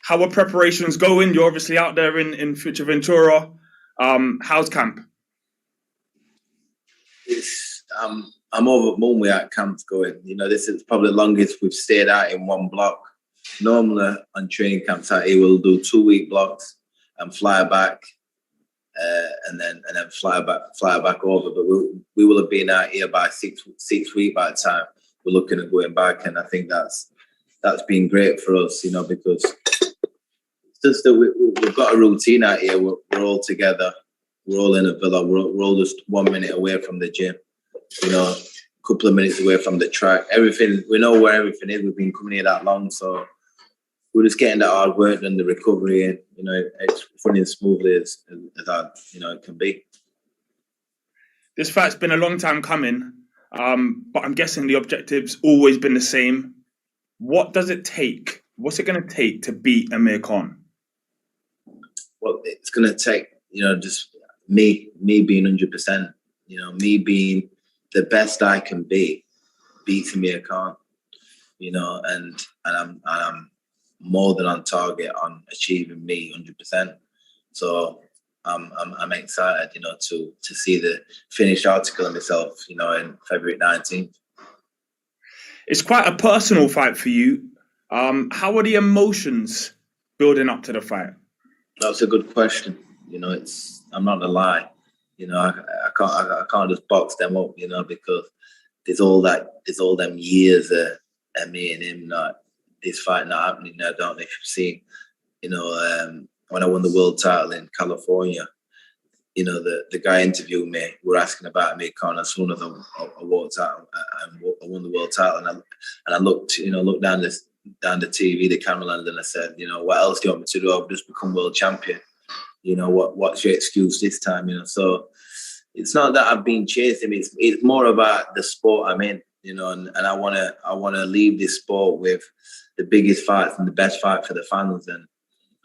How are preparations going? You're obviously out there in Fuerteventura. How's camp? I'm over at moon at camp's going. This is probably the longest we've stayed out in one block. Normally on training camps out here, we'll do 2-week blocks and fly back, and then fly back over. But we will have been out here by six weeks by the time we're looking at going back, and I think that's been great for us, because it's just that we've got a routine out here. We're all together. We're all in a villa. We're all just 1 minute away from the gym. A couple of minutes away from the track. Everything, we know where everything is. We've been coming here that long, so we're just getting that hard work and the recovery, and it's running smoothly as it can be. This fight's been a long time coming, but I'm guessing the objective's always been the same. What does it take? What's it going to take to beat Amir Khan? Well, it's going to take just me being 100%. Me being the best I can be, beat Amir Khan. And I'm more than on target on achieving me 100%. So I'm excited, to see the finished article of myself, in February 19th. It's quite a personal fight for you. How are the emotions building up to the fight? That's a good question. I'm not gonna lie. I can't just box them up, because there's all them years of me and him this fight not happening. I don't know if you've seen, when I won the world title in California, the guy interviewed me. We're asking about Amir Khan as soon as I walked out and I won the world title, and I looked down the TV, the cameraland, and I said, what else do you want me to do? I've just become world champion. What's your excuse this time? So it's not that I've been chasing. It's more about the sport I'm in, and I wanna leave this sport with the biggest fights and the best fight for the fans. And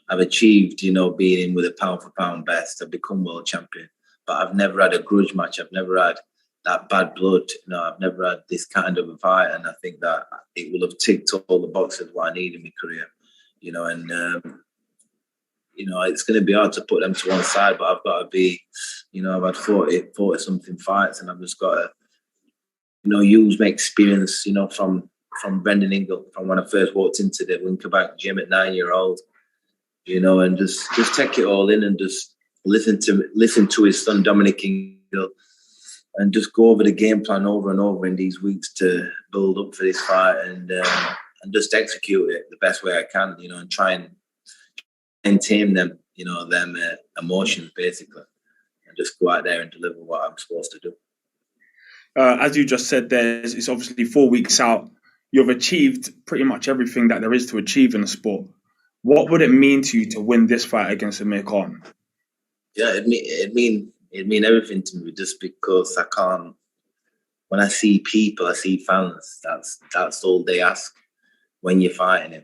I've achieved, being in with a pound for pound best. I've become world champion, but I've never had a grudge match. I've never had that bad blood. I've never had this kind of a fight, and I think that it will have ticked all the boxes what I need in my career, and. It's going to be hard to put them to one side, but I've got to be, I've had 40 something fights, and I've just got to, use my experience, from Brendan Ingle, from when I first walked into the Winkerbank gym at 9-year-old, and just take it all in and just listen to his son, Dominic Ingle, and just go over the game plan over and over in these weeks to build up for this fight, and just execute it the best way I can, and try and tame them, them emotions, basically, and just go out there and deliver what I'm supposed to do. As you just said, it's obviously 4 weeks out. You've achieved pretty much everything that there is to achieve in the sport. What would it mean to you to win this fight against Amir Khan? Yeah, it mean everything to me, just because I can't. When I see people, I see fans. That's all they ask when you're fighting him.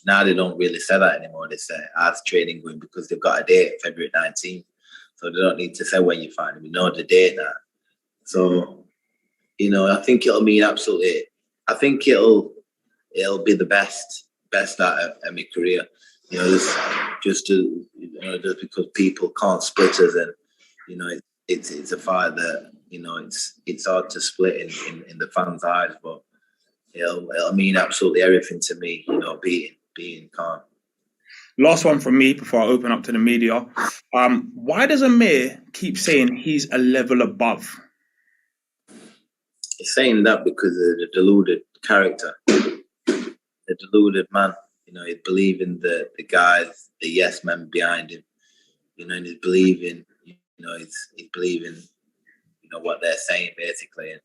Now they don't really say that anymore. They say, how's training going? Because they've got a date, February 19th. So they don't need to say when you're fighting. We know the date now. So, I think it'll mean absolutely. I think it'll be the best out of my career. Just because people can't split us, and it's a fight that it's hard to split in the fans' eyes, but. It'll mean absolutely everything to me, being Khan. Last one from me before I open up to the media. Why does Amir keep saying he's a level above? He's saying that because of the deluded character, the deluded man. He believe in the guys, the yes men behind him. And he's believing, he's believing, what they're saying basically. And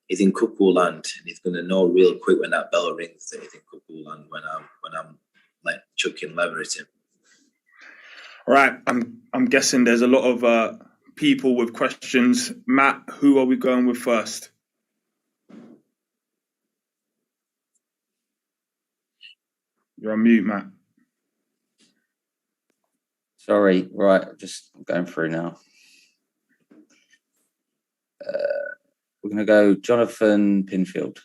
he's in cuckoo land, and he's going to know real quick when that bell rings that he's in cuckoo land when I'm like chucking lever at him. All right, I'm guessing there's a lot of people with questions. Matt, who are we going with first? You're on mute, Matt. Sorry, right, just going through now. We're going to go Jonathan Pinfield.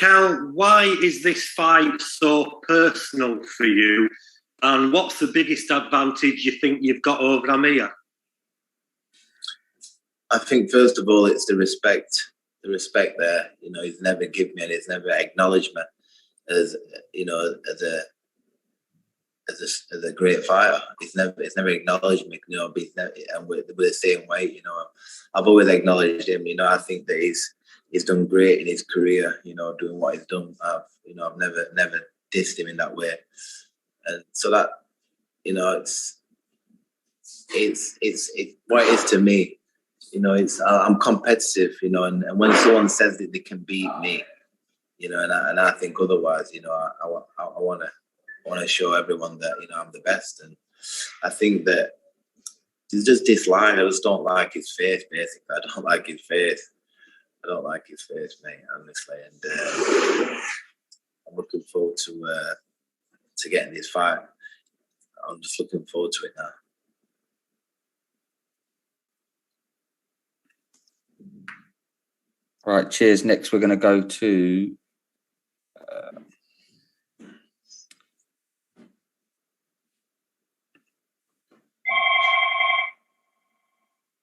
Kell, why is this fight so personal for you? And what's the biggest advantage you think you've got over Amir? I think first of all, it's the respect there. You know, he's never given me and he's never acknowledged me as, you know, as a great fighter. He's never acknowledged me, you know, and we're the same weight, you know. I've always acknowledged him, you know. I think that he's done great in his career, you know, doing what he's done. I've never dissed him in that way. And so that, you know, it's what it is to me. You know, I'm competitive, you know, and when someone says that they can beat me, you know, and I think otherwise, you know, I want to show everyone that, you know, I'm the best. And I think that it's just dislike. I just don't like his face, basically. I don't like his face. I don't like his face, mate, honestly. And I'm looking forward to getting this fight. I'm just looking forward to it now. All right, cheers. Next, we're going to go to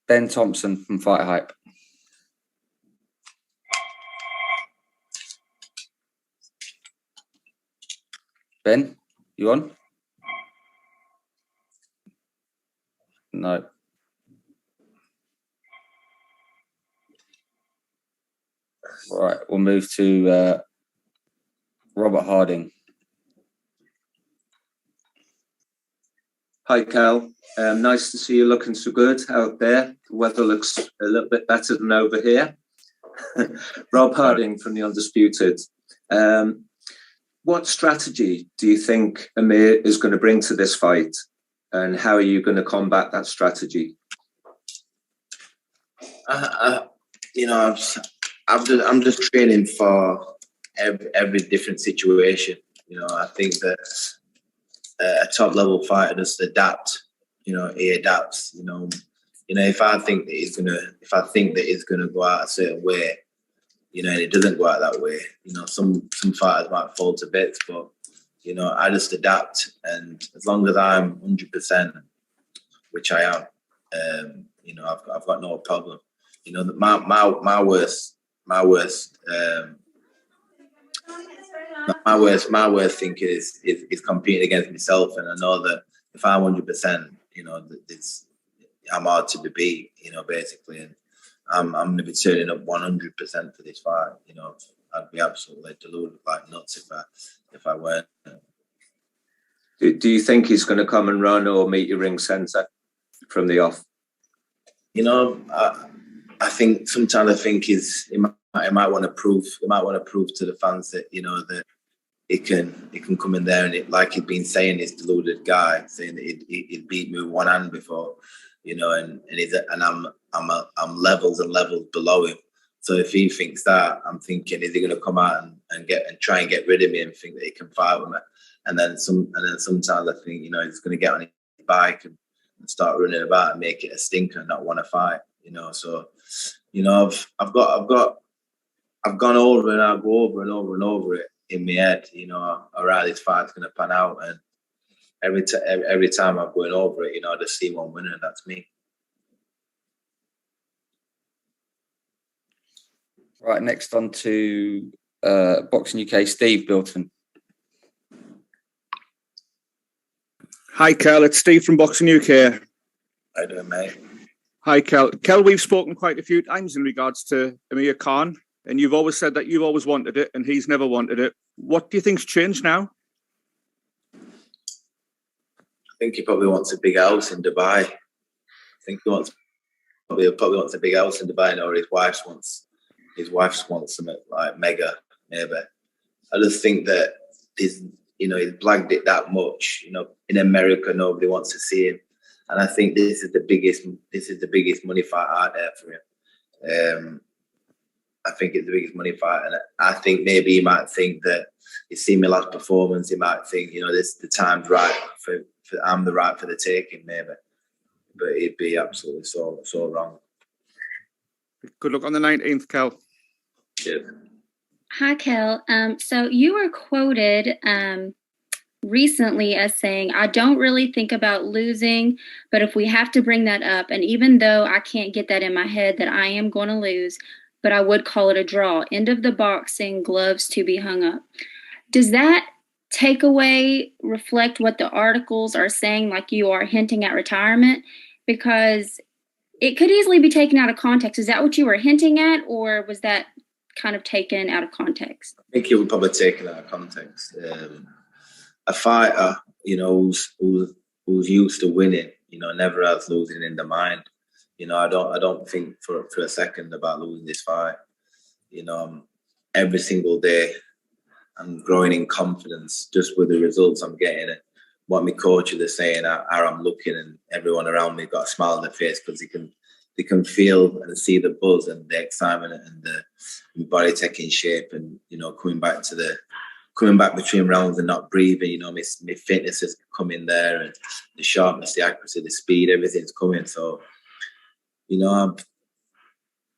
Ben Thompson from Fight Hype. Ben, you on? No. All right, we'll move to Robert Harding. Hi, Kell. Nice to see you looking so good out there. The weather looks a little bit better than over here. Rob Harding from The Undisputed. What strategy do you think Amir is going to bring to this fight? And how are you going to combat that strategy? You know, I'm just training for every different situation. You know, I think that a top level fighter just adapt. You know, he adapts. You know, if I think that he's gonna go out a certain way, you know, and it doesn't go out that way. You know, some fighters might fall to bits, but you know, I just adapt. And as long as I'm 100%, which I am, you know, I've got no problem. You know, my worst thing is competing against myself, and I know that if I'm 100%, you know, I'm hard to be beat. You know, basically, and I'm going to be turning up 100% for this fight. You know, I'd be absolutely deluded like nuts if I weren't. Do you think he's going to come and run or meet your ring centre from the off? You know, I think sometimes he might want to prove to the fans that, you know, that he can come in there and like he'd been saying, this deluded guy saying that he'd beat me with one hand before, you know, and I'm levels and levels below him. So if he thinks that, I'm thinking, is he going to come out and try and get rid of me and think that he can fight with me? And then sometimes I think, you know, he's going to get on his bike and start running about and make it a stinker and not want to fight, you know. So, you know, I've gone over and I go over and over and over it in my head, you know, all right, this fight's going to pan out. And every time I'm going over it, you know, I just see one winner, and that's me. Right, next on to Boxing UK, Steve Bilton. Hi, Kell. It's Steve from Boxing UK. How you doing, mate? Hi, Kell. Kell, we've spoken quite a few times in regards to Amir Khan, and you've always said that you've always wanted it and he's never wanted it. What do you think's changed now? I think he probably wants a big house in Dubai. I think he probably wants a big house in Dubai, or his wife wants something like mega, maybe. I just think that he's blagged it that much. You know, in America, nobody wants to see him, and I think this is the biggest money fight out there for him. I think it's the biggest money fight, and I think maybe he might think that he's seen my last performance. He might think, you know, the time's right for I'm the right for the taking, maybe, but he'd be absolutely so wrong. Good luck on the 19th, Kell. Cheers. Hi, Kell. So you were quoted recently as saying, I don't really think about losing, but if we have to bring that up, and even though I can't get that in my head that I am going to lose, but I would call it a draw. End of the boxing, gloves to be hung up. Does that takeaway reflect what the articles are saying, like you are hinting at retirement? Because it could easily be taken out of context. Is that what you were hinting at, or was that kind of taken out of context? I think it would probably take it out of context. A fighter, who's used to winning, never has losing in the mind. I don't think for a second about losing this fight. Every single day I'm growing in confidence just with the results I'm getting. What my coaches are saying, how I'm looking, and everyone around me got a smile on their face because they can feel and see the buzz and the excitement and the body taking shape, and coming back between rounds and not breathing. My fitness is coming there, and the sharpness, the accuracy, the speed, everything's coming. So,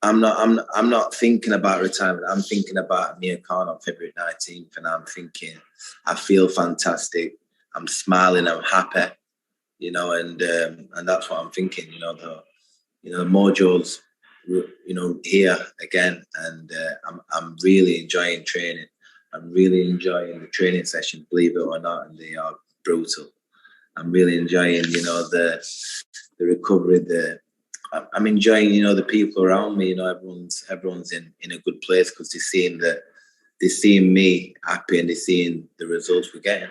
I'm not thinking about retirement. I'm thinking about Amir Khan on February 19th, and I'm thinking I feel fantastic. I'm smiling. I'm happy. And that's what I'm thinking. The mojo's here again, and I'm really enjoying training. I'm really enjoying the training sessions, believe it or not, and they are brutal. I'm really enjoying, the recovery. I'm enjoying, the people around me. Everyone's in a good place because they're seeing me happy, and they're seeing the results we're getting.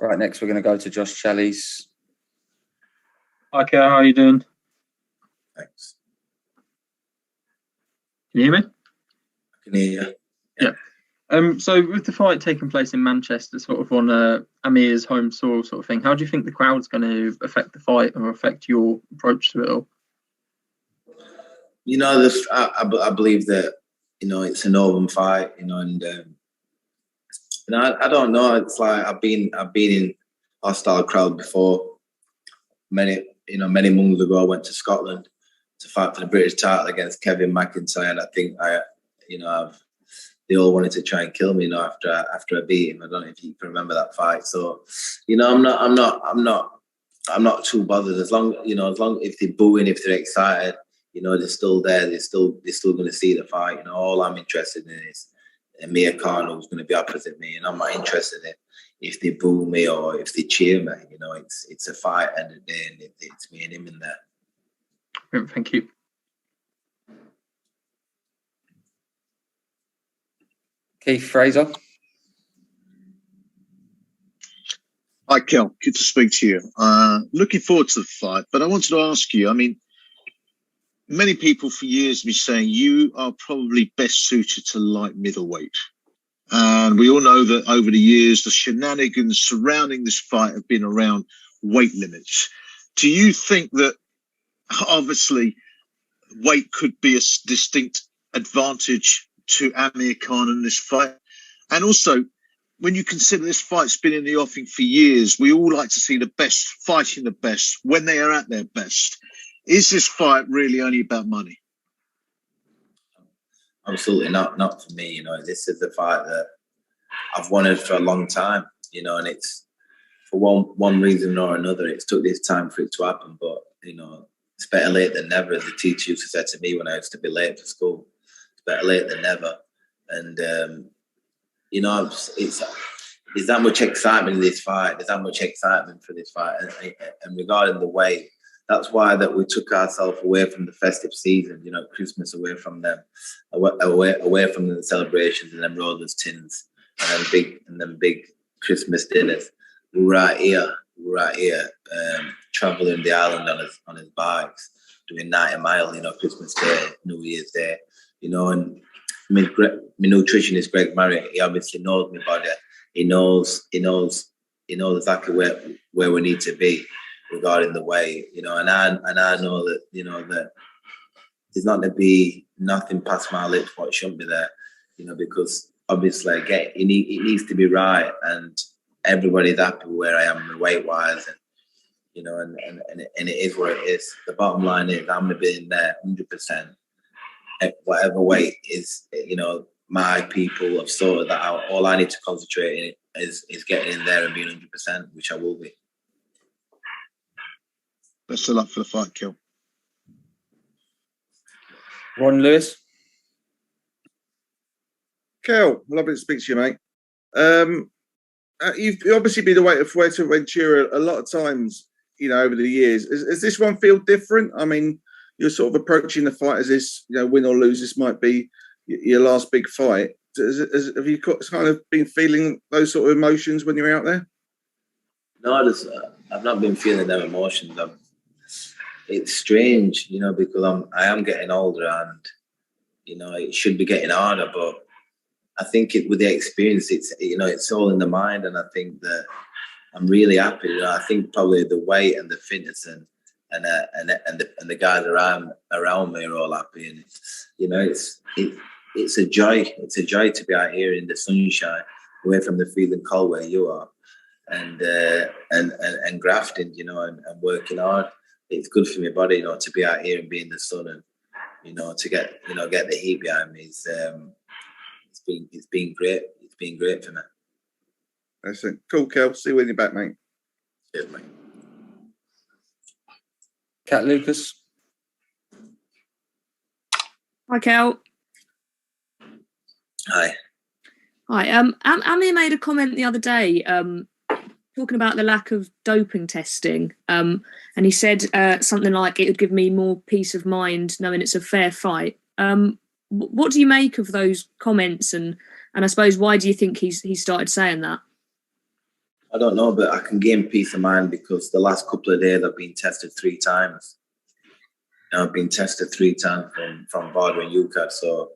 Right, next we're going to go to Josh Challies. Hi, Kell, how are you doing? Thanks. Can you hear me? I can hear you. Yeah. So with the fight taking place in Manchester, sort of on Amir's home soil sort of thing, how do you think the crowd's going to affect the fight or affect your approach to it all? I believe that, it's an open fight, and I don't know. It's like I've been in hostile crowd before. Many months ago, I went to Scotland to fight for the British title against Kevin McIntyre, and I think they all wanted to try and kill me, after I beat him. I don't know if you can remember that fight. So, I'm not too bothered as long if they're booing, if they're excited, they're still there. They're still going to see the fight. All I'm interested in is Amir Khan, who's going to be opposite me, and I'm not interested in if they boo me or if they cheer me. It's a fight end of the day, and it's me and him in there. Thank you. Keith Fraser. Hi, Kell. Good to speak to you. Looking forward to the fight, but I wanted to ask you, many people for years have been saying you are probably best suited to light middleweight. And we all know that over the years, the shenanigans surrounding this fight have been around weight limits. Do you think that, obviously, weight could be a distinct advantage to Amir Khan in this fight? And also, when you consider this fight's been in the offing for years, we all like to see the best fighting the best when they are at their best. Is this fight really only about money? Absolutely not for me. This is the fight that I've wanted for a long time. And it's for one reason or another. It's took this time for it to happen, but it's better late than never, as the teacher used to say to me when I used to be late for school. It's better late than never, and there's that much excitement in this fight. There's that much excitement for this fight, and regarding the weight. That's why that we took ourselves away from the festive season, Christmas, away from them, away from the celebrations and them rollers tins and them big Christmas dinners. We were out here, traveling the island on his bikes, doing 90 miles, Christmas Day, New Year's Day, and my nutritionist Greg Marriott, he obviously knows my body. He knows exactly where we need to be regarding the weight, and I know that, that there's not going to be nothing past my lips what shouldn't be there, because obviously, again, it needs to be right, and everybody's happy where I am weight-wise, and you know, and it is what it is. The bottom line is I'm going to be in there 100%. At whatever weight is, you know, my people have sorted that out. All I need to concentrate in is getting in there and being 100%, which I will be. Best of luck for the fight, Kell. Ron Lewis. Kell, lovely to speak to you, mate. You've obviously been away from Fuerteventura a lot of times, you know, over the years. Does this one feel different? I mean, you're sort of approaching the fight as this, you know, win or lose, this might be your last big fight. Have you kind of been feeling those sort of emotions when you're out there? No, I've not been feeling them emotions. It's strange, you know, because I am getting older and, you know, it should be getting harder, but I think with the experience, it's, you know, it's all in the mind, and I think that I'm really happy. You know, I think probably the weight and the fitness and the guys around me are all happy, and you know, it's a joy. It's a joy to be out here in the sunshine, away from the feeling cold where you are, and grafting, you know, and working hard. It's good for my body, you know, to be out here and be in the sun, and you know, to get the heat behind me. It's been great. It's been great for me. Excellent. Cool, Kell. See you when you're back, mate. Cheers, mate. Cat Lucas. Hi, Kell. Hi. Hi. Amir made a comment the other day talking about the lack of doping testing, and he said something like it would give me more peace of mind knowing it's a fair fight. What do you make of those comments, and I suppose why do you think he started saying that? I don't know, but I can gain peace of mind because the last couple of days I've been tested 3 times. You know, I've been tested 3 times from Varda and UCAD. So,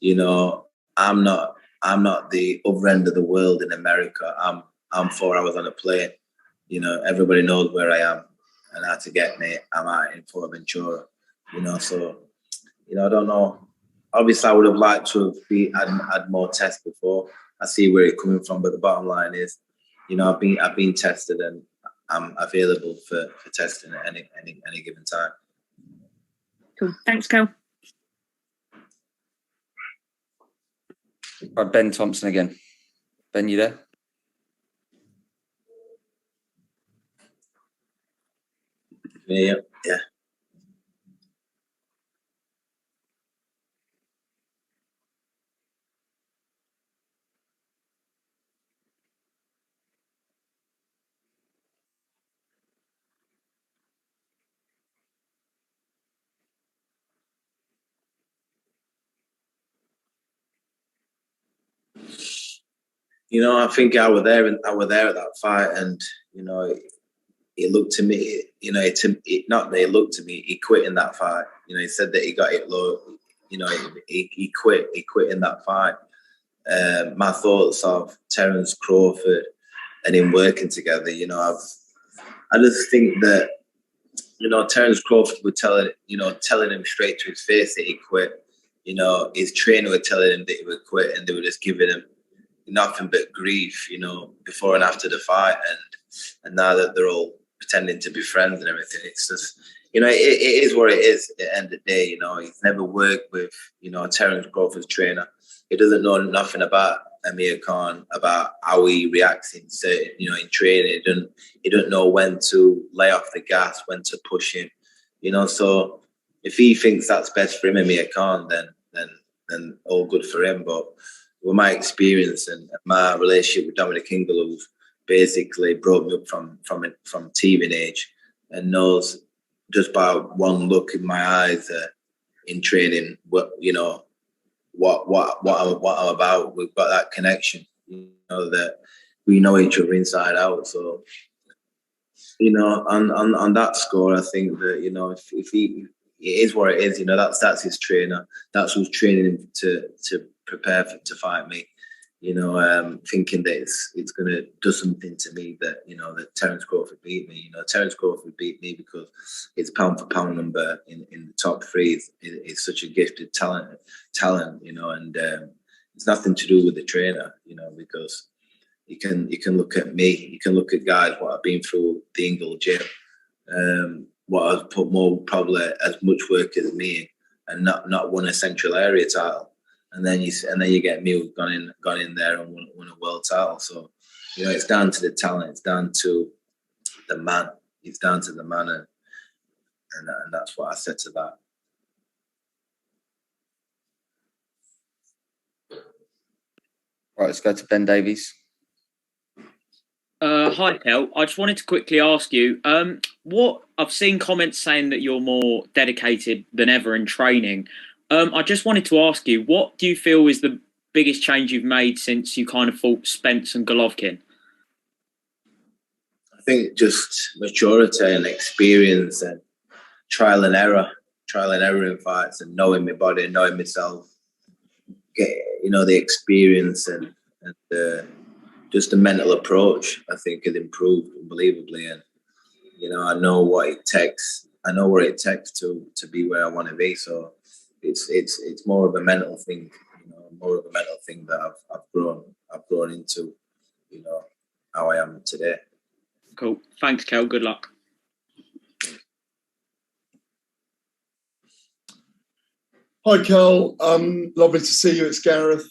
you know, I'm not the other end of the world in America. I'm 4 hours on a plane. You know, everybody knows where I am and how to get me. I'm out in Fuerteventura. You know, so, you know, I don't know. Obviously, I would have liked to have had more tests before. I see where it's coming from, but the bottom line is, you know, I've been tested and I'm available for testing at any given time. Cool. Thanks, Kell. Right, Ben Thompson again. Ben, you there? Yeah. You know, I think I was there at that fight, and you know, he looked to me. You know, not that he looked to me. He quit in that fight. You know, he said that he got it low. You know, he quit. He quit in that fight. My thoughts of Terence Crawford and him working together. You know, I just think that, you know, Terence Crawford would telling him straight to his face that he quit. You know, his trainer were telling him that he would quit, and they were just giving him nothing but grief, you know, before and after the fight, and now that they're all pretending to be friends and everything, it's just, you know, it is what it is at the end of the day. You know, he's never worked with, you know, Terence Crawford's trainer. He doesn't know nothing about Amir Khan, about how he reacts in certain, you know, in training. He don't know when to lay off the gas, when to push him, you know. So if he thinks that's best for him, Amir Khan, then all good for him. But with my experience and my relationship with Dominic Ingle, who basically brought me up from teething age, and knows just by one look in my eyes in training what I'm about. We've got that connection, you know, that we know each other inside out. So, you know, on that score, I think that, you know, if he, it is what it is. You know, that's his trainer. That's who's training him to prepare to fight me. You know, thinking that it's going to do something to me that, you know, that Terence Crawford beat me. You know, Terence Crawford beat me because his pound for pound number in the top 3 is such a gifted talent. You know, and it's nothing to do with the trainer. You know, because you can look at me, you can look at guys what I've been through the Ingle gym, what has put more probably as much work as me and not won a Central Area title. And then you get me who's gone in there and won a world title. So, you know, it's down to the talent, it's down to the man, it's down to the man, and that's what I said to that. Right, let's go to Ben Davies. Hi, Kell. I just wanted to quickly ask you, what I've seen comments saying that you're more dedicated than ever in training. I just wanted to ask you, what do you feel is the biggest change you've made since you kind of fought Spence and Golovkin? I think just maturity and experience and trial and error in fights, and knowing my body, knowing myself, the experience and just the mental approach, I think, has improved unbelievably. And, you know, I know what it takes. I know what it takes to be where I want to be. So it's more of a mental thing, that I've grown into, you know, how I am today. Cool. Thanks, Kell. Good luck. Hi, Kell. Lovely to see you. It's Gareth.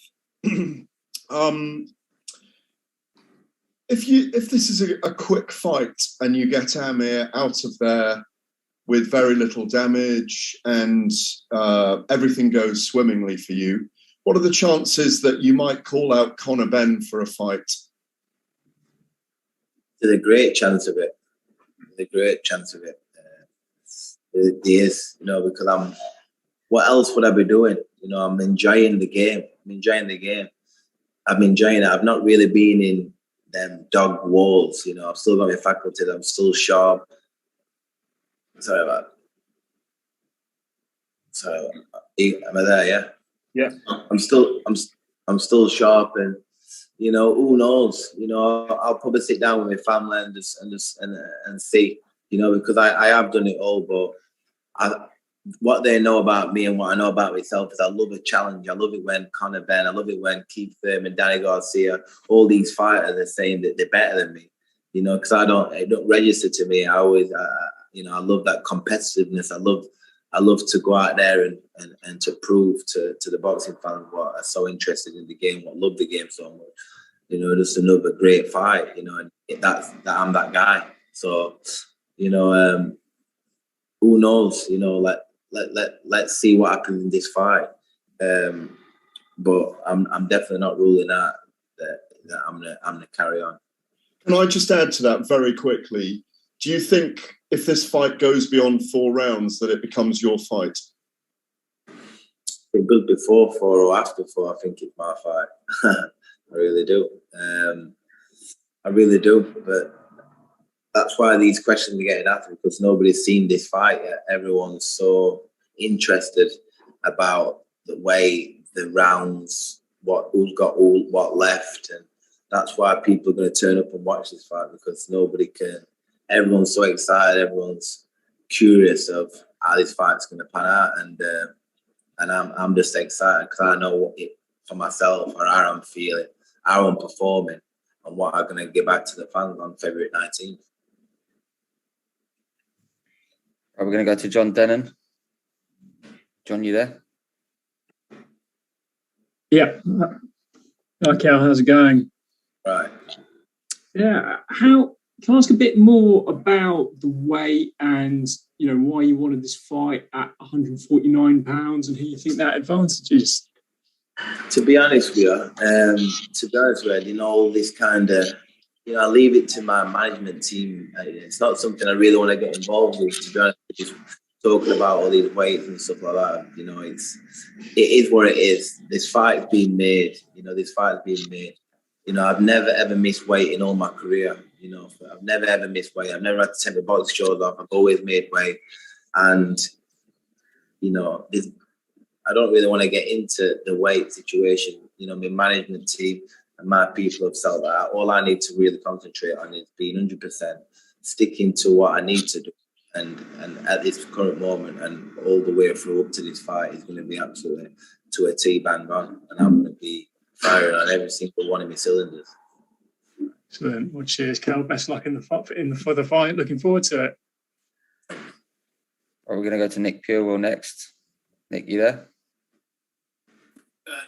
If this is a quick fight and you get Amir out of there with very little damage and everything goes swimmingly for you, what are the chances that you might call out Conor Benn for a fight? There's a great chance of it. There is, you know, because what else would I be doing? You know, I'm enjoying the game. I'm enjoying it. I've not really been in them dog walls, you know. I've still got my faculties. I'm still sharp. Sorry about that. So, am I there? Yeah. Yeah. I'm still sharp, and you know, who knows? You know, I'll probably sit down with my family and see, you know, because I have done it all, but what they know about me and what I know about myself is I love a challenge. I love it when Conor Benn, I love it when Keith Thurman, Danny Garcia, all these fighters are saying that they're better than me, you know, because it don't register to me. I always, you know, I love that competitiveness. I love to go out there and to prove to the boxing fans what are so interested in the game, what love the game so much. You know, just another great fight, you know, and that I'm that guy. So, you know, who knows, you know, let's see what happens in this fight. But I'm definitely not ruling out that I'm gonna carry on. Can I just add to that very quickly? Do you think if this fight goes beyond 4 rounds that it becomes your fight? It goes before 4 or after 4, I think it's my fight. I really do. But that's why these questions are getting asked, because nobody's seen this fight yet. Everyone's so interested about the way the rounds, who's got what left, and that's why people are going to turn up and watch this fight, because everyone's so excited, everyone's curious of how this fight's going to pan out, and I'm just excited because I know for myself, or how I'm feeling, how I'm performing, and what I'm going to give back to the fans on February 19th. Right, we're going to go to John Dennon. John, you there? Yeah. Hi, Kell. How's it going? Right. Yeah. Can I ask a bit more about the weight and, you know, why you wanted this fight at 149 pounds and who you think that advantage is? To be honest with you, you know, all this kind of, you know, I leave it to my management team. It's not something I really want to get involved with, to be honest, just talking about all these weights and stuff like that. You know, it is what it is. This fight's being made. You know, You know, I've never ever missed weight in all my career. You know, I've never ever missed weight. I've never had to take my box shorts off. I've always made weight, and you know, I don't really want to get into the weight situation. You know, my management team and my people have felt that all I need to really concentrate on is being 100%, sticking to what I need to do. And at this current moment and all the way through up to this fight is going to be absolutely to a T bang on. And I'm going to be firing on every single one of my cylinders. Excellent. Well, cheers, Kell. Best luck for the fight. Looking forward to it. Right, we're going to go to Nick Purewell next. Nick, you there?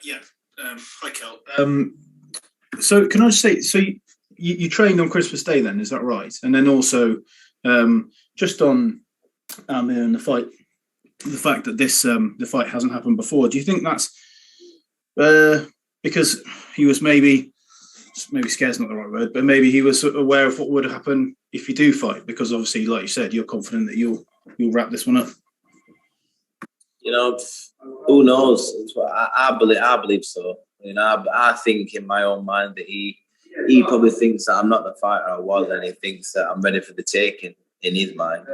Yeah. Hi, Kell. So can I just say, so you trained on Christmas Day then, is that right? And then also just on Amir and the fact that the fight hasn't happened before, do you think that's because he was maybe scared's not the right word, but maybe he was aware of what would happen if you do fight? Because obviously, like you said, you're confident that you'll wrap this one up. You know, who knows? I believe so. You know, I think in my own mind that he probably thinks that I'm not the fighter I was, and he thinks that I'm ready for the taking in his mind,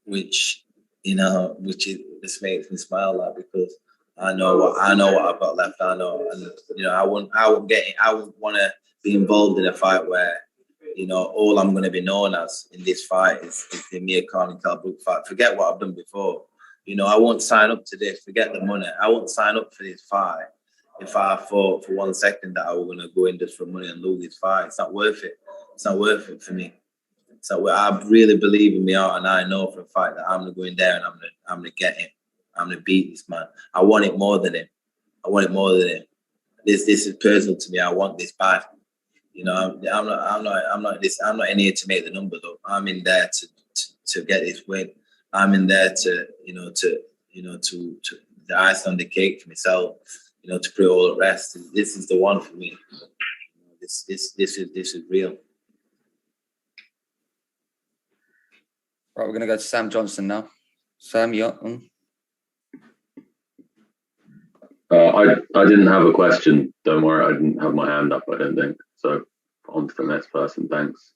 which this makes me smile, like, because I know what I've got left. I know, and you know, I wouldn't want to be involved in a fight where, you know, all I'm going to be known as in this fight is the Amir Khan and Kell Brook fight. Forget what I've done before. You know, I won't sign up to this. Forget the money. I won't sign up for this fight if I thought for 1 second that I was going to go in just for money and lose this fight. It's not worth it. It's not worth it for me. So I really believe in my heart, and I know for a fact that I'm going to go in there and I'm going to get him. I'm going to beat this man. I want it more than him. This is personal to me. I want this bad. You know, I'm not in here to make the numbers up. I'm in there to get this win. I'm in there to the ice on the cake for myself. You know, to put it all at rest. This is the one for me. This is real. Right, we're going to go to Sam Johnson now. Sam, you on? I didn't have a question. Don't worry, I didn't have my hand up, I don't think. So on to the next person, thanks.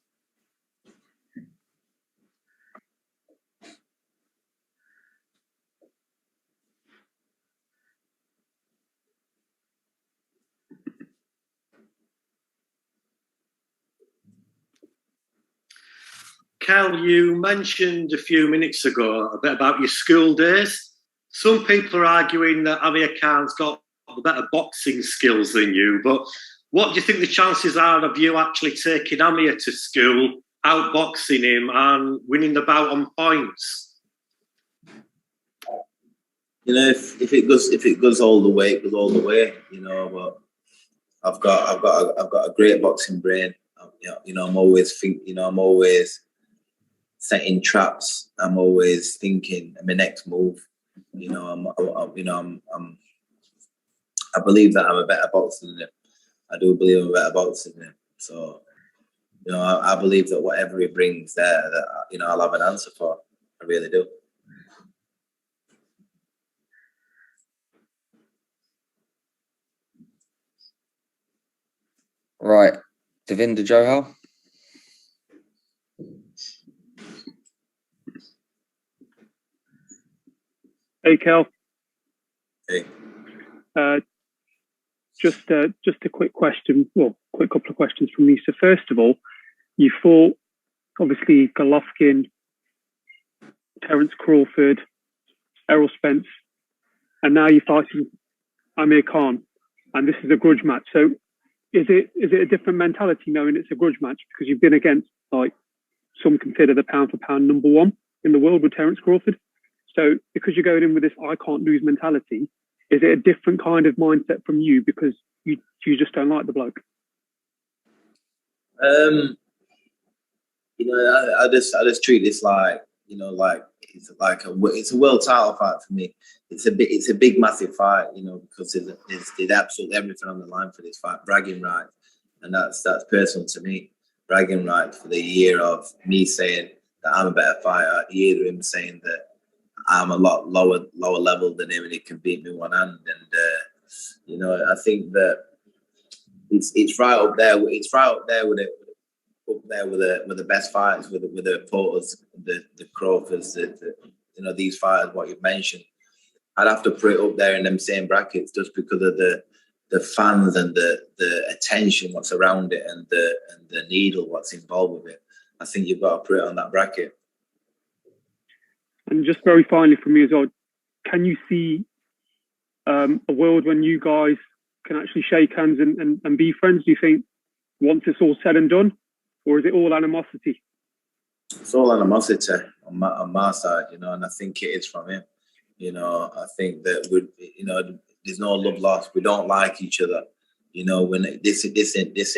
Kell, you mentioned a few minutes ago a bit about your school days. Some people are arguing that Amir Khan's got better boxing skills than you, but what do you think the chances are of you actually taking Amir to school, outboxing him and winning the bout on points? You know, if it goes all the way, it goes all the way. You know, but I've got a great boxing brain. You know, I'm always setting traps. I'm always thinking my next move. You know, I believe that I'm a better boxer than him. I do believe I'm a better boxer than him. So, you know, I believe that whatever he brings there, that, you know, I'll have an answer for. I really do. Right, Devinder Johal. Hey, Kell. Hey. Just a quick question. Well, quick couple of questions from me. So first of all, you fought obviously Golovkin, Terence Crawford, Errol Spence, and now you're fighting Amir Khan, and this is a grudge match. So is it a different mentality knowing it's a grudge match because you've been against, like, some consider the pound for pound number one in the world with Terence Crawford? So because you're going in with this I can't lose mentality, is it a different kind of mindset from you because you just don't like the bloke? You know, I just treat this like, you know, like it's a world title fight for me. It's a big massive fight, you know, because there's absolutely everything on the line for this fight. Bragging right, and that's personal to me. Bragging right for the year of me saying that I'm a better fighter. Year of him saying that I'm a lot lower level than him and he can beat me one hand. And you know, I think that it's right up there. It's right up there with it. Up there with the best fighters, with the Porters, the Crawfords, you know, these fighters, what you've mentioned. I'd have to put it up there in them same brackets just because of the fans and the attention what's around it and the needle what's involved with it. I think you've got to put it on that bracket. And just very finally from me as well, can you see a world when you guys can actually shake hands and be friends? Do you think once it's all said and done? Or is it all animosity? it's all animosity on my side, you know, and I think it is from him. You know, I think that there's no love lost. We don't like each other. You know, when this isn't just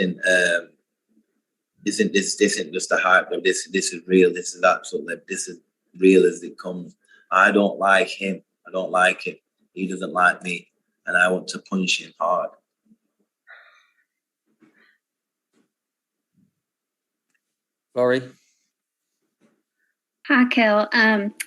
a hype. But this is real. This is absolutely, this is real as it comes. I don't like him. I don't like him. He doesn't like me, and I want to punch him hard. Laurie. Hi, Kell.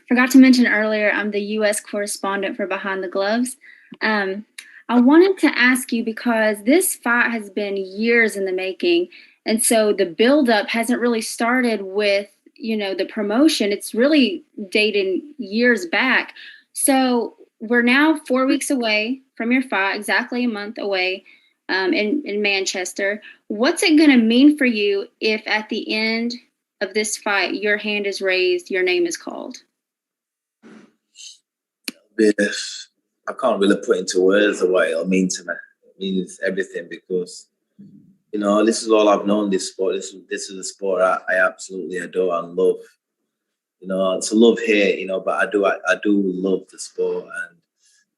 Forgot to mention earlier, I'm the U.S. correspondent for Behind the Gloves. I wanted to ask you, because this fight has been years in the making, and so the buildup hasn't really started with, you know, the promotion. It's really dated years back. So we're now 4 weeks away from your fight, exactly a month away, in Manchester. What's it going to mean for you if at the end of this fight your hand is raised, your name is called? Yes, I can't really put into words what it'll mean to me. It means everything, because, you know, this is all I've known, this sport. This is a sport I absolutely adore and love. You know, it's a love here, you know, but I do love the sport, and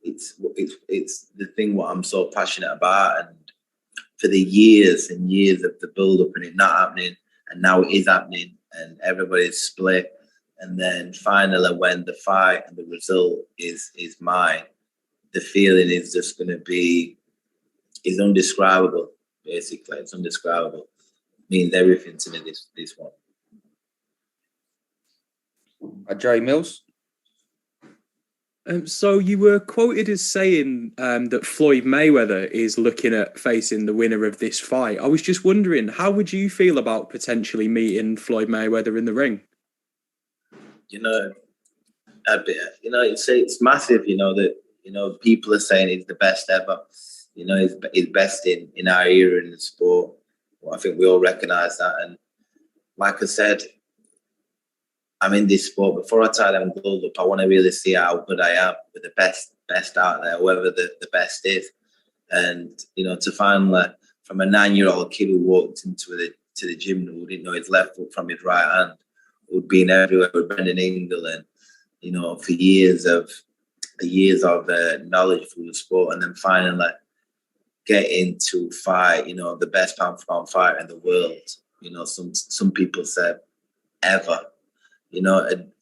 it's the thing what I'm so passionate about. And for the years and years of the build up and it not happening, and now it is happening, and everybody's split, and then finally when the fight and the result is mine, the feeling is just going to be, is undescribable. Basically, it's undescribable. It means everything to me. This one. Jerry Mills. So you were quoted as saying that Floyd Mayweather is looking at facing the winner of this fight. I was just wondering, how would you feel about potentially meeting Floyd Mayweather in the ring? You know, it's massive. You know that, you know, people are saying he's the best ever. You know, he's best in our era in the sport. Well, I think we all recognise that. And like I said, I'm in this sport. Before I tie them gloves up, I want to really see how good I am with the best out there, whoever the best is. And, you know, to finally, from a 9-year-old kid who walked to the gym who didn't know his left foot from his right hand, who'd been everywhere with Brendan Ingle, and, you know, for years of knowledge through the sport, and then finally getting to fight, you know, the best pound-for-pound fighter in the world. You know, some people said ever. You know, it'd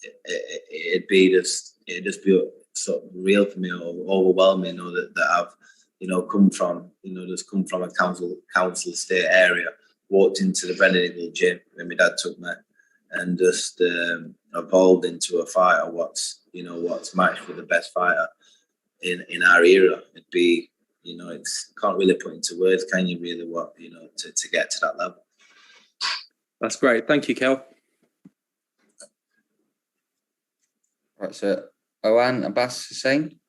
just be sort of real for me, or overwhelming. You know that I've, you know, come from a council estate area, walked into the Brendan Ingle gym when my dad took me, and just evolved into a fighter. What's matched with the best fighter in our era. It'd be, you know, it's can't really put into words, can you? Really, what, you know, to get to that level. That's great. Thank you, Kell. Right, so Owen Abbas Hussein.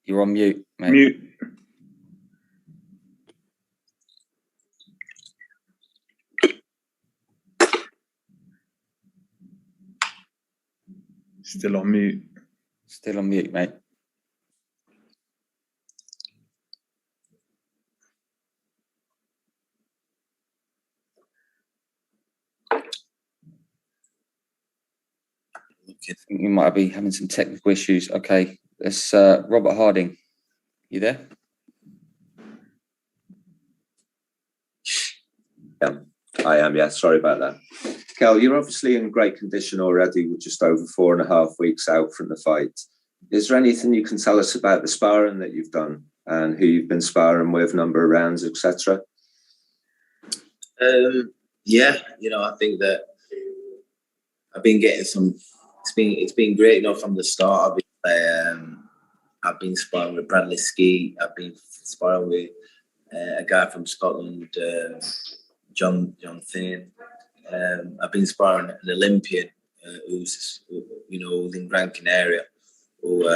You're on mute, mate. Mute. Still on mute. Still on mute, mate. I think you might be having some technical issues. Okay, let's Robert Harding. You there? Yeah, I am. Yeah, sorry about that. Kell, you're obviously in great condition already. We're just over 4.5 weeks out from the fight. Is there anything you can tell us about the sparring that you've done and who you've been sparring with, number of rounds, etc.? Yeah, you know, I think that I've been getting some. It's been great, you know, from the start. I've been sparring with Bradley Skeet. I've been sparring with a guy from Scotland, John Thane. I've been sparring an Olympian who's, you know, in Gran Canaria, who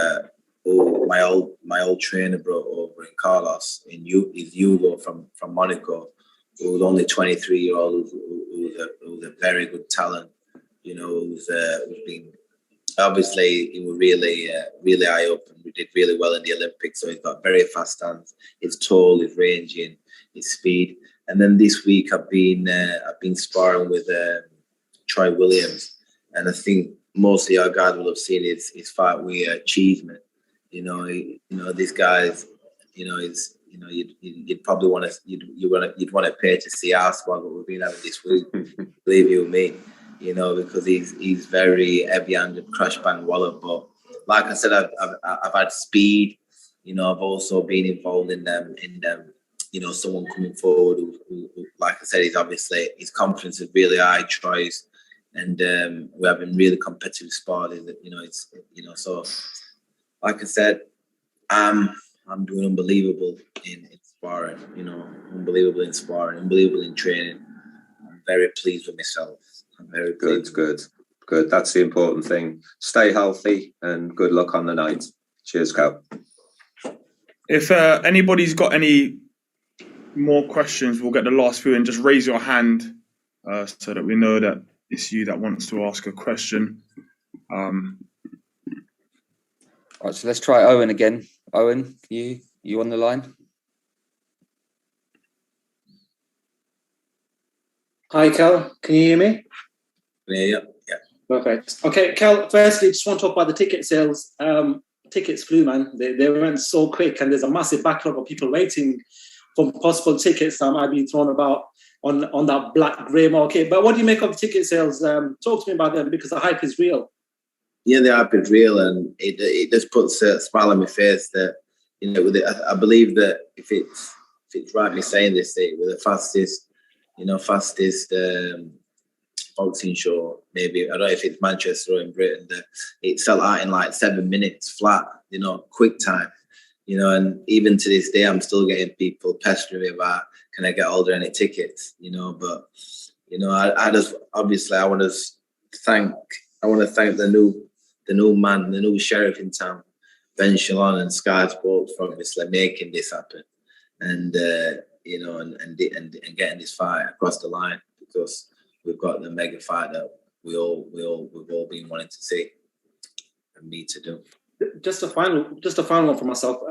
my old trainer brought over in Carlos, is Hugo from Monaco, who was only 23-year-old, who's a very good talent, you know, who's been, obviously he was really high up, and we did really well in the Olympics. So he's got very fast hands. He's tall, he's ranging, his speed. And then this week I've been sparring with Troy Williams, and I think most of our guys will have seen his fight with Cheeseman. This guy's, you'd probably want to you'd want to pay to see our squad what we've been having this week. Believe you me, because he's very heavy-handed, crash bang wallop. But like I said, I've had speed. I've also been involved in them. Someone coming forward who, like I said, his confidence is really high. Tries, and we're having really competitive sparring. So like I said, I'm doing unbelievable in sparring. Unbelievable in sparring, unbelievable in training. I'm very pleased with myself. I'm very pleased. Good. That's the important thing. Stay healthy and good luck on the night. Cheers, Cal. If anybody's got any more questions, we'll get the last few and just raise your hand so that we know that it's you that wants to ask a question. All right, so let's try Owen again. Owen, you on the line? Hi, Kel. Can you hear me? Yeah. Perfect. Okay, Kel, firstly, just want to talk about the ticket sales. Tickets flew, man. They went so quick, and there's a massive backlog of people waiting for possible tickets that might be thrown about on that black grey market. But what do you make of ticket sales? Talk to me about them, because the hype is real. Yeah, the hype is real, and it just puts a smile on my face that I believe that if it's right me saying this, we're the fastest boxing show. Maybe I don't know if it's Manchester or in Britain, that it sold out in like 7 minutes flat. Quick time. And even to this day, I'm still getting people pestering me about, can I get older any tickets? But I just obviously I want to thank the new sheriff in town, Ben Shalon, and Sky Sports for obviously making this happen, and and getting this fight across the line, because we've got the mega fight that we've all been wanting to see and me to do. Just a final one for myself.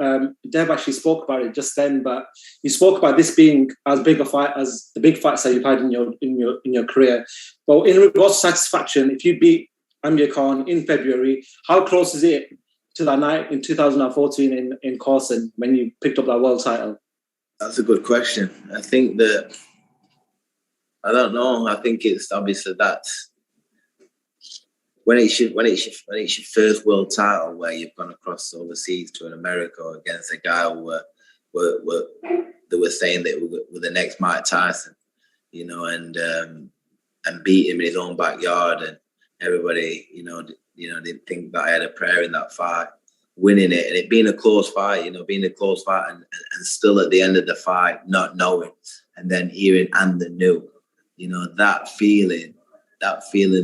Dev actually spoke about it just then, but you spoke about this being as big a fight as the big fights that you've had in your career. But in regards to satisfaction, if you beat Amir Khan in February, how close is it to that night in 2014 in Carson when you picked up that world title? That's a good question. I think that I don't know. I think it's obviously that's when it's your first world title where you've gone across overseas to an America against a guy who they were saying that were the next Mike Tyson, and beat him in his own backyard, and everybody, didn't think that I had a prayer in that fight, winning it, and it being a close fight, and still at the end of the fight not knowing, and then hearing and the new, that feeling's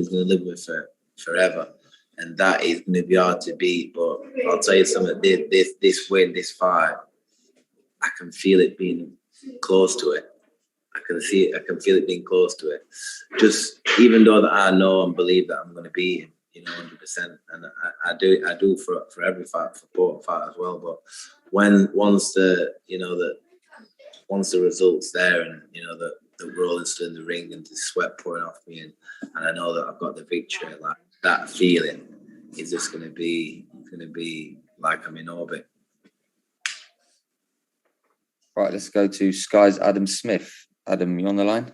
gonna live with her forever, and that is going to be hard to beat. But I'll tell you something, this win, this fight, I can feel it being close to it. I can feel it being close to it. Just even though that I know and believe that I'm going to beat him, 100%, and I do for every fight, for both fight as well. But once the results there, and the roll is still in the ring and the sweat pouring off me, and I know that I've got the victory, like that feeling is just going to be like I'm in orbit. Right, let's go to Sky's Adam Smith. Adam, you on the line?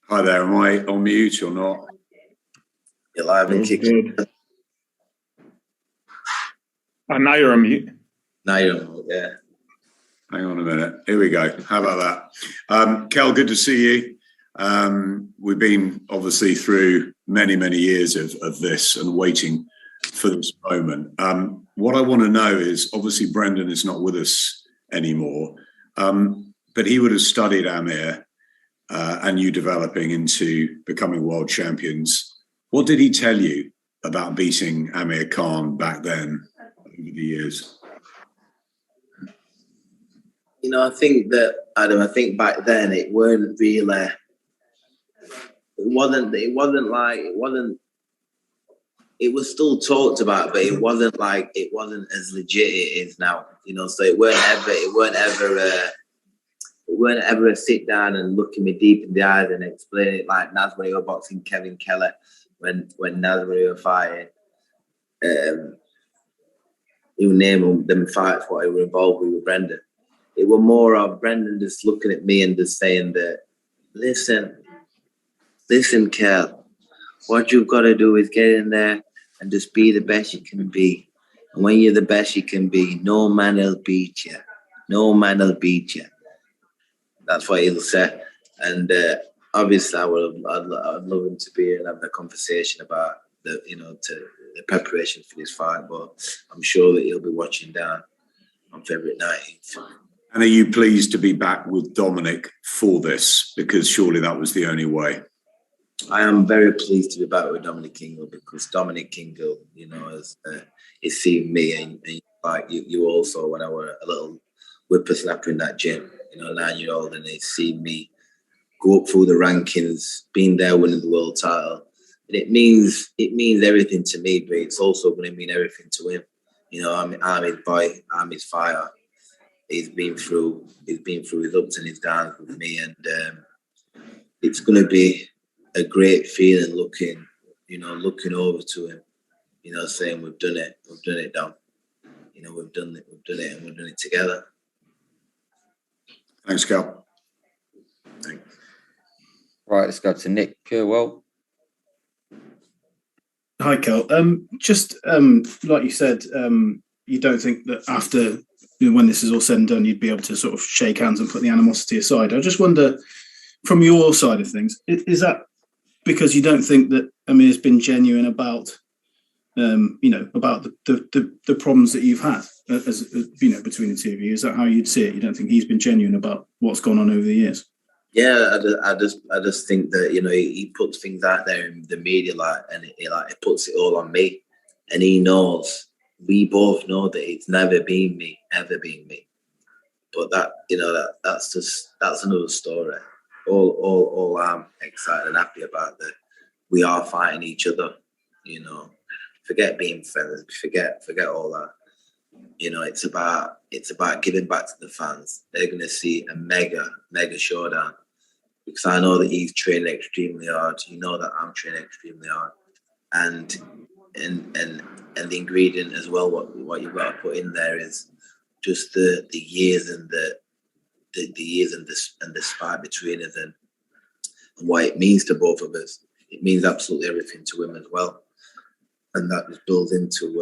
Hi there, am I on mute or not? You're live and kicking. And now you're on mute. Now you're on mute, yeah. Hang on a minute. Here we go. How about that? Kell, good to see you. We've been obviously through many, many years of this and waiting for this moment. What I want to know is, obviously Brendan is not with us anymore, but he would have studied Amir and you developing into becoming world champions. What did he tell you about beating Amir Khan back then over the years? I think that, Adam, back then it weren't really. It it was still talked about, but it wasn't as legit it is now. You know, so it weren't ever a sit down and looking me deep in the eyes and explain it like Naz when he was boxing Kevin Keller, when Naz when he was fighting. You name them fights what he was involved with Brendan. It was more of Brendan just looking at me and just saying that, listen, Kell, what you've got to do is get in there and just be the best you can be. And when you're the best you can be, no man will beat you. No man will beat you. That's what he'll say. And obviously, I'd love him to be here and have the conversation about the preparation for this fight. But I'm sure that he'll be watching down on February 19th. And are you pleased to be back with Dominic for this? Because surely that was the only way. I am very pleased to be back with Dominic Kingle, because Dominic Kingle, you know, has seen me and like you also when I were a little whippersnapper in that gym, you know, 9-year-old, and he's seen me go up through the rankings, being there, winning the world title. And it means everything to me, but it's also going to mean everything to him. You know, I'm his boy, I'm his fighter. He's been through his ups and his downs with me, and it's going to be a great feeling looking over to him, you know, saying we've done it, Dom. You know, we've done it, and we've done it together. Thanks, Kell. Thanks. Right, let's go to Nick Purewell. Hi, Kell. Just like you said, you don't think that after, when this is all said and done, you'd be able to sort of shake hands and put the animosity aside. I just wonder, from your side of things, is that because you don't think that Amir's been genuine about, about the problems that you've had, as between the two of you? Is that how you'd see it? You don't think he's been genuine about what's gone on over the years? Yeah, I just think that, you know, he puts things out there in the media, and he puts it all on me, and he knows. We both know that it's never been me, ever been me. But that's another story. All I'm excited and happy about that we are fighting each other. You know, forget being friends, forget all that. You know, it's about giving back to the fans. They're gonna see a mega showdown, because I know that he's training extremely hard. You know that I'm training extremely hard, and the ingredient as well. What you've got to put in there is just the years and the years and the fight between us, and what it means to both of us. It means absolutely everything to him as well, and that just builds into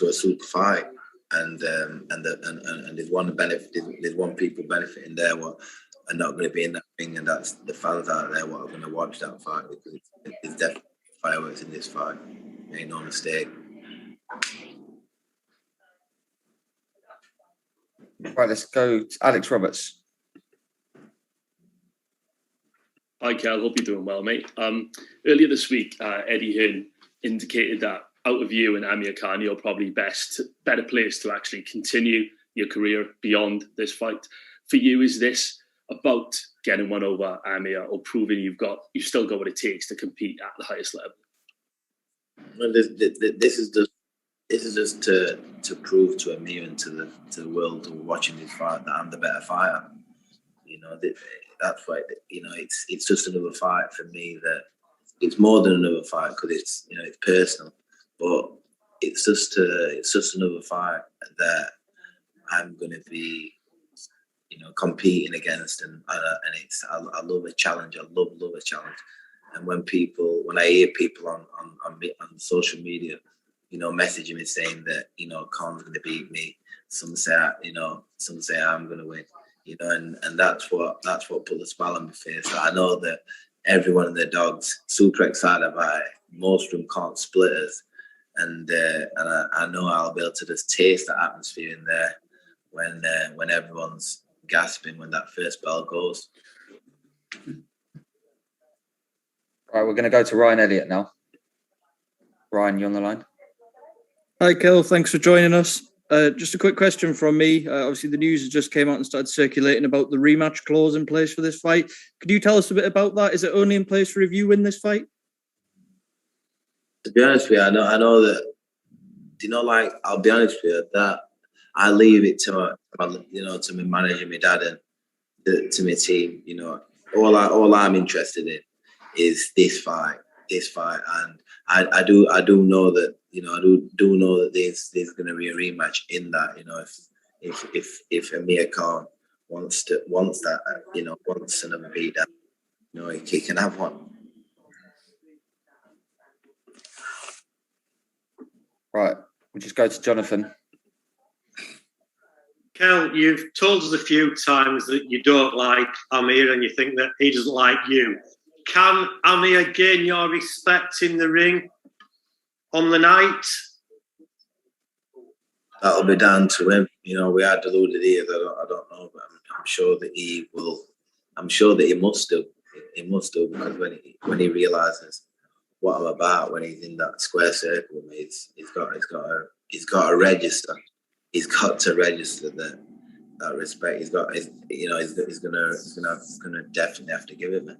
a super fight. And there's one benefit. There's one people benefiting there what are not going to be in that ring, and that's the fans out there what are going to watch that fight, because it's definitely fireworks in this fight. Ain't no mistake. Right, let's go to Alex Roberts. Hi, Kell. Hope you're doing well, mate. Earlier this week, Eddie Hearn indicated that out of you and Amir Khan, you're probably better placed to actually continue your career beyond this fight. For you, is this about getting one over Amir, or proving you've still got what it takes to compete at the highest level? Well, this is just to prove to Amir and to the world who are watching this fight that I'm the better fighter. You know, that's why, you know, it's just another fight for me. That it's more than another fight, because it's, you know, it's personal, but it's just another fight that I'm going to be, you know, competing against, and it's I love a challenge. I love a challenge. And when I hear people on social media, you know, messaging me saying that, you know, Con's going to beat me, some say I'm going to win, you know, and that's what put a smile on my face. I know that everyone and their dogs super excited about it. Most of them can't split us, and I know I'll be able to just taste the atmosphere in there when everyone's gasping when that first bell goes. Right, we're going to go to Ryan Elliott now. Ryan, you on the line? Hi, Kell. Thanks for joining us. Just a quick question from me. Obviously, the news has just came out and started circulating about the rematch clause in place for this fight. Could you tell us a bit about that? Is it only in place for if you win this fight? To be honest with you, I know that, you know, like, I'll be honest with you, that I leave it to my you know, to my manager, my dad, and to my team. You know, all I'm interested in is this fight, and I do know that, you know, I do know that there's going to be a rematch in that. You know, if Amir Khan wants that, you know, wants another beatdown, you know, he can have one. Right, we'll just go to Jonathan. Kell, you've told us a few times that you don't like Amir and you think that he doesn't like you. Can Amir gain your respect in the ring on the night? That'll be down to him. You know, we had deluded ears. I don't know, but I'm sure that he will. I'm sure that he must do. He must do, because when he realizes what I'm about, when he's in that square circle with me, he's got to register. He's got to register that respect. He's gonna definitely have to give it, man.